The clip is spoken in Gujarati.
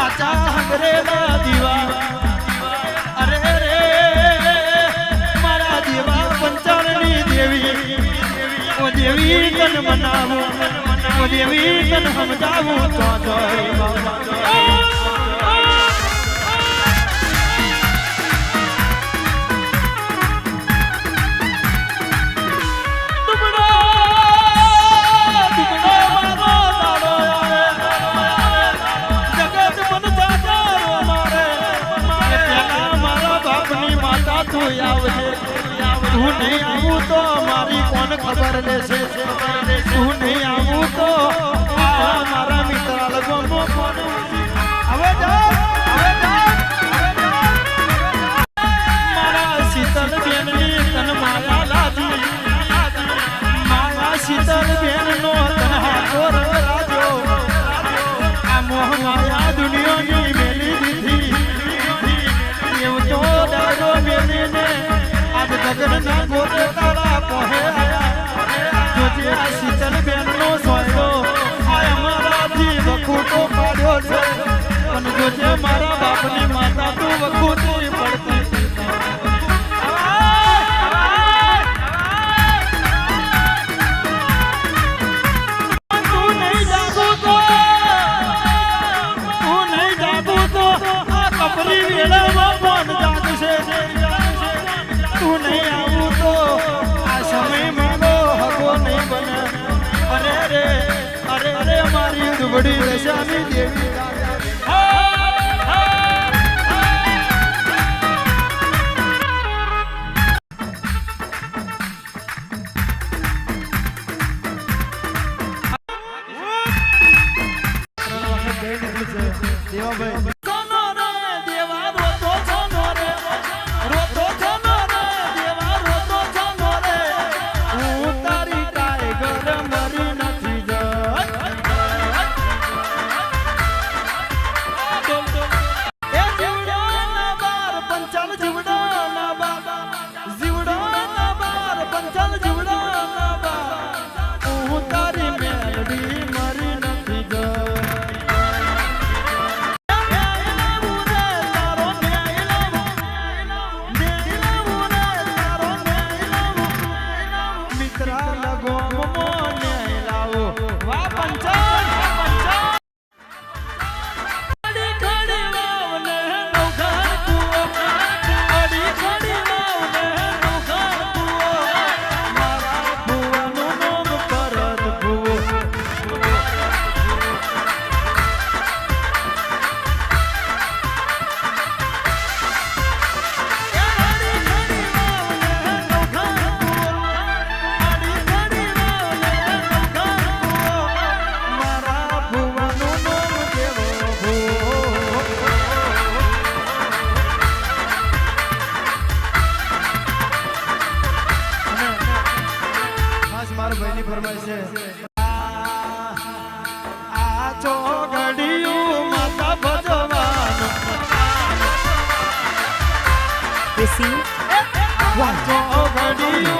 સાચા હંગરેલા દીવા અરે રે મારા દેવા પંચાળની દેવી ઓ દેવી તન મનાવું ઓ દેવી તન સમજાવું તો તું નહીં આવું તો મારી કોણ ખબર લેશે તું નહીં આવું તો મારા મિત્ર લગો કોણ હવે મારા શીતલ બેનની તન માયા લાજી મારા શીતલ બેન નો તન હાથો રાજો આ મોહ માયા દુનિયાની મેલી દીધી એવું તો ડાયો મેલીને ગગન ના ગોતે તારા પોહે જોજે આ શીતલ બેન નો સોયરો આ અમારાથી વખૂટો પાડ્યો છે અને જોજે મારા બાપની માતા તું વખૂટી પડતી તું નહીં જાગું તો આ કપરી વેળામાં કોણ જાગશે તું નહીં આવું તો આ સમય મારો હકો નહીં બને અરે મારી દુબળી દશાની દેવી દેવાભાઈ Receive 1.